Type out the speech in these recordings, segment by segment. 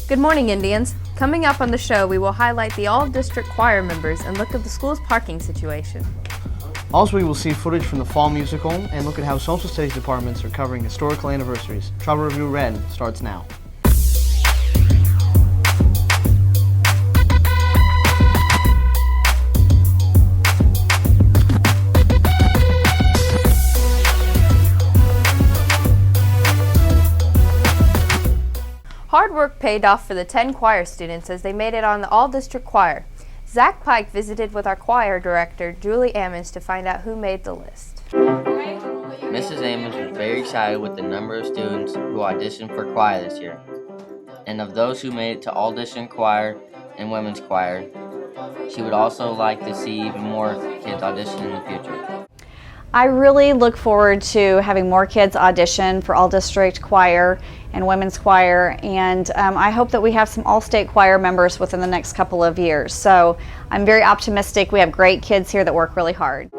Good morning, Indians. Coming up on the show, we will highlight the all-district choir members and look at the school's parking situation. Also, we will see footage from the fall musical and look at how social studies departments are covering historical anniversaries. Tribal Review Red starts now. Hard work paid off for the 10 choir students as they made it on the all-district choir. Zach Pike visited with our choir director, Julie Ammons, to find out who made the list. Mrs. Ammons was very excited with the number of students who auditioned for choir this year. And of those who made it to all-district choir and women's choir, she would also like to see even more kids audition in the future. I really look forward to having more kids audition for all-district choir and women's choir, and I hope that we have some all-state choir members within the next couple of years. So I'm very optimistic. We have great kids here that work really hard.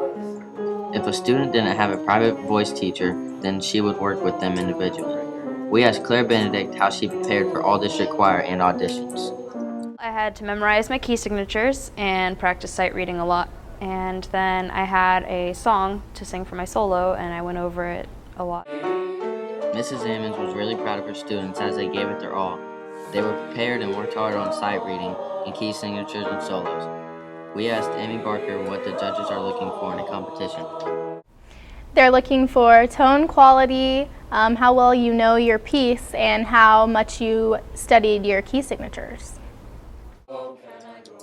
If a student didn't have a private voice teacher, then she would work with them individually. We asked Claire Benedict how she prepared for all-district choir and auditions. I had to memorize my key signatures and practice sight reading a lot. And then I had a song to sing for my solo, and I went over it a lot. Mrs. Ammons was really proud of her students as they gave it their all. They were prepared and worked hard on sight reading and key signatures and solos. We asked Amy Barker what the judges are looking for in a competition. They're looking for tone quality, how well you know your piece, and how much you studied your key signatures.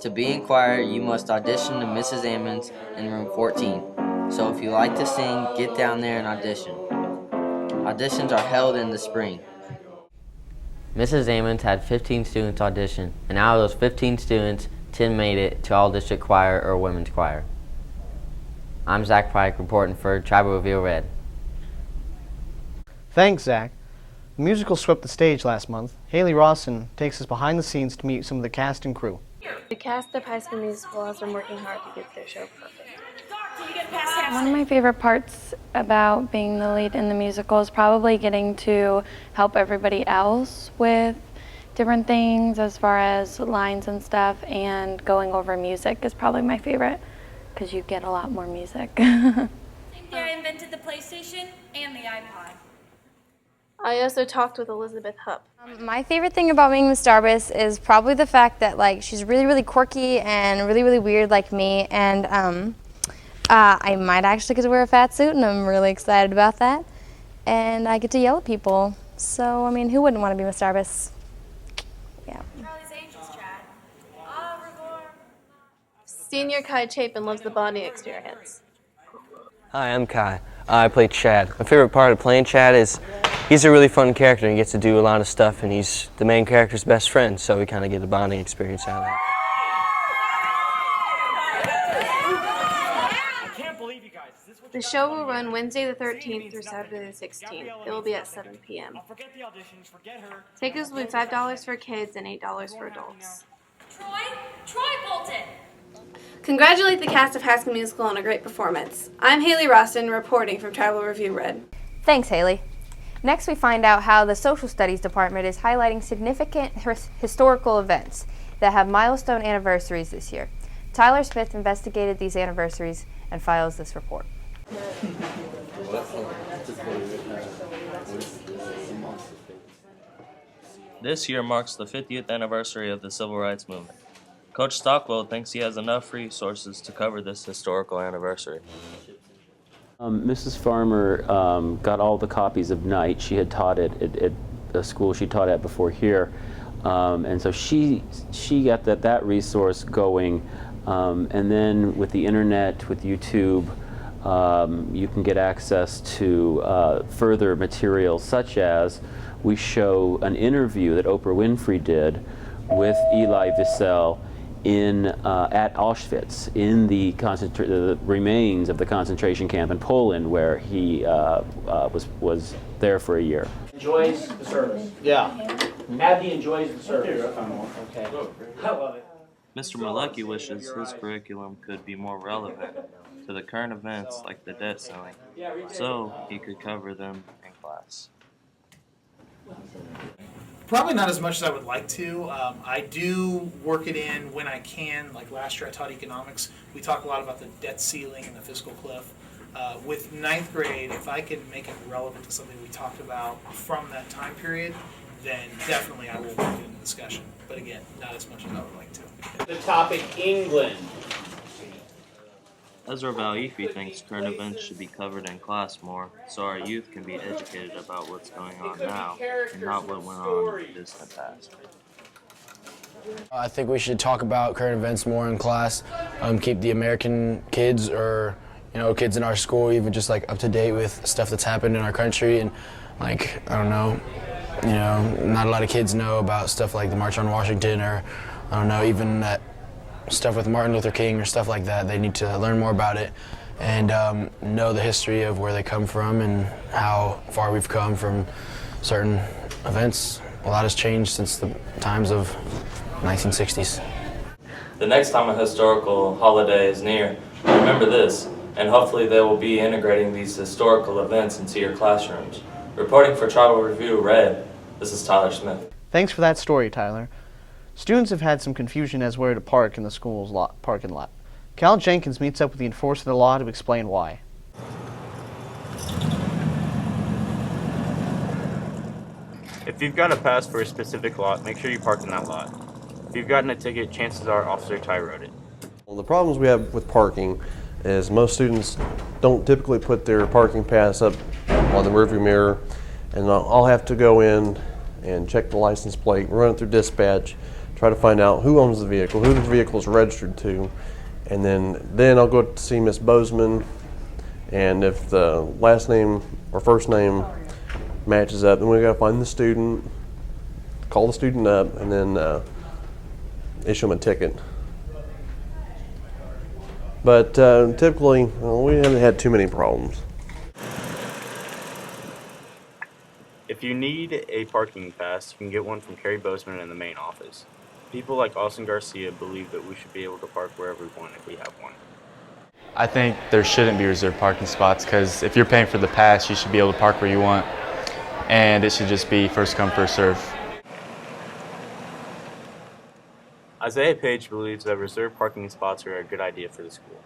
To be in choir, you must audition to Mrs. Ammons in room 14. So if you like to sing, get down there and audition. Auditions are held in the spring. Mrs. Ammons had 15 students audition, and out of those 15 students, 10 made it to all-district choir or women's choir. I'm Zach Pike reporting for Tribal Reveal Red. Thanks, Zach. The musical swept the stage last month. Haley Rawson takes us behind the scenes to meet some of the cast and crew. The cast of High School Musical has been working hard to get their show perfect. One of my favorite parts about being the lead in the musical is probably getting to help everybody else with different things as far as lines and stuff, and going over music is probably my favorite because you get a lot more music. Same day I invented the PlayStation and the iPod. I also talked with Elizabeth Hupp. My favorite thing about being Miss Starbus is probably the fact that she's really quirky and really weird like me, and I might actually get to wear a fat suit, and I'm really excited about that. And I get to yell at people, so I mean, who wouldn't want to be Miss Starbus? Yeah. Charlie's Angels, Chad. Senior Kai Chapin loves the bonding experience. Hi, I'm Kai. I play Chad. My favorite part of playing Chad is he's a really fun character and he gets to do a lot of stuff, and he's the main character's best friend, so we kind of get a bonding experience out of that. The show will run Wednesday the 13th through Saturday the 16th. It will be at 7 p.m. Tickets will be $5 for kids and $8 for adults. Troy Bolton. Congratulate the cast of High School Musical on a great performance. I'm Haley Roston reporting from Tribal Review Red. Thanks, Haley. Next, we find out how the Social Studies Department is highlighting significant historical events that have milestone anniversaries this year. Tyler Smith investigated these anniversaries and files this report. This year marks the 50th anniversary of the Civil Rights Movement. Coach Stockwell thinks he has enough resources to cover this historical anniversary. Mrs. Farmer got all the copies of Night. She had taught it at a school she taught at before here. And so she got that resource going. And then with the internet, with YouTube, you can get access to further material, such as we show an interview that Oprah Winfrey did with Elie Wiesel at Auschwitz, in the remains of the concentration camp in Poland, where he was there for a year. Enjoys the service. Yeah. Abdi enjoys the service. Okay. I love it. Mr. Malecki wishes his curriculum could be more relevant to the current events like the debt ceiling, so he could cover them in class. Probably not as much as I would like to. I do work it in when I can. Like last year I taught economics. We talk a lot about the debt ceiling and the fiscal cliff. With ninth grade, if I can make it relevant to something we talked about from that time period, then definitely I will work it in the discussion. But again, not as much as I would like to. The topic, England. Ezra Valifi thinks current events should be covered in class more, so our youth can be educated about what's going on now, and not what went on in the distant past. I think we should talk about current events more in class, keep the American kids or kids in our school even just like up to date with stuff that's happened in our country, and like, I don't know, not a lot of kids know about stuff like the March on Washington, or I don't know, even that stuff with Martin Luther King or stuff like that. They need to learn more about it and know the history of where they come from and how far we've come from certain events. A lot has changed since the times of 1960s. The next time a historical holiday is near, remember this, and hopefully they will be integrating these historical events into your classrooms. Reporting for Tribal Review Red, this is Tyler Smith. Thanks for that story, Tyler. Students have had some confusion as where to park in the school's parking lot. Cal Jenkins meets up with the enforcer of the law to explain why. If you've got a pass for a specific lot, make sure you park in that lot. If you've gotten a ticket, chances are Officer Ty wrote it. Well, the problems we have with parking is most students don't typically put their parking pass up on the rearview mirror, and I'll have to go in and check the license plate, run it through dispatch, try to find out who owns the vehicle, who the vehicle is registered to, and then I'll go to see Miss Bozeman, and if the last name or first name matches up, then we got to find the student, call the student up, and then issue them a ticket. But typically, we haven't had too many problems. If you need a parking pass, you can get one from Kerry Bozeman in the main office. People like Austin Garcia believe that we should be able to park wherever we want if we have one. I think there shouldn't be reserved parking spots because if you're paying for the pass, you should be able to park where you want, and it should just be first come, first serve. Isaiah Page believes that reserved parking spots are a good idea for the school.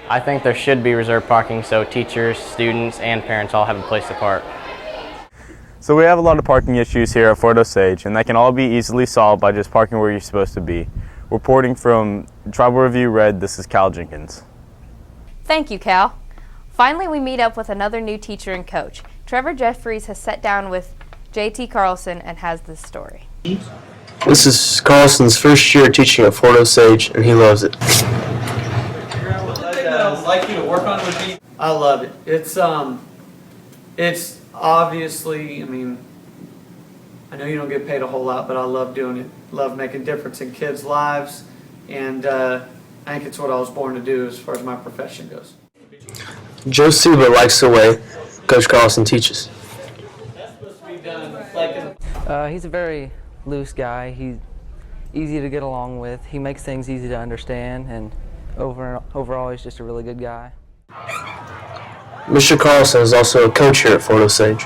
I think there should be reserved parking so teachers, students, and parents all have a place to park. So we have a lot of parking issues here at Fort Osage, and they can all be easily solved by just parking where you're supposed to be. Reporting from Tribal Review Red, this is Cal Jenkins. Thank you, Cal. Finally, we meet up with another new teacher and coach. Trevor Jeffries has sat down with JT Carlson and has this story. This is Carlson's first year teaching at Fort Osage, and he loves it. I'd like you to work on with me. I love it. It's obviously, I know you don't get paid a whole lot, but I love doing it. Love making a difference in kids' lives, and I think it's what I was born to do as far as my profession goes. Joe Suba likes the way Coach Carlson teaches. He's a very loose guy. He's easy to get along with. He makes things easy to understand, and overall he's just a really good guy. Mr. Carlson is also a coach here at Fort Osage.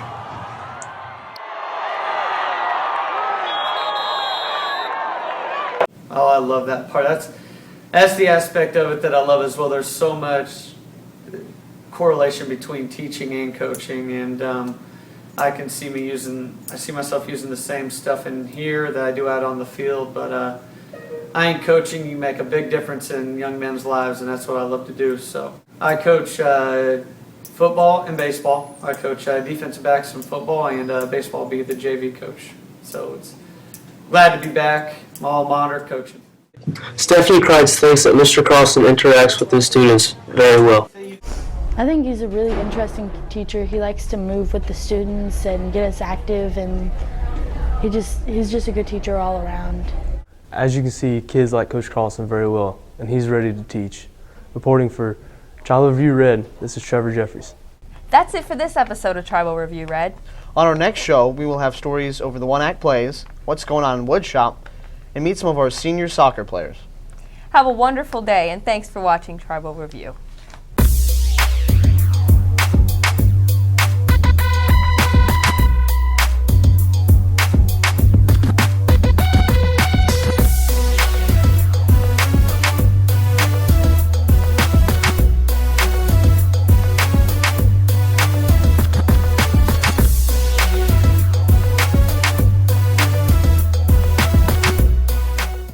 Oh, I love that part. That's the aspect of it that I love as well. There's so much correlation between teaching and coaching, and I see myself using the same stuff in here that I do out on the field, but I think coaching, you make a big difference in young men's lives, and that's what I love to do. So I coach football and baseball. I coach defensive backs in football, and baseball be the JV coach. So it's glad to be back. I'm all mater coaching. Stephanie Kreitz thinks that Mr. Carlson interacts with his students very well. I think he's a really interesting teacher. He likes to move with the students and get us active, and he's just a good teacher all around. As you can see, kids like Coach Carlson very well, and he's ready to teach. Reporting for Tribal Review Red, this is Trevor Jeffries. That's it for this episode of Tribal Review Red. On our next show, we will have stories over the one-act plays, what's going on in Woodshop, and meet some of our senior soccer players. Have a wonderful day, and thanks for watching Tribal Review.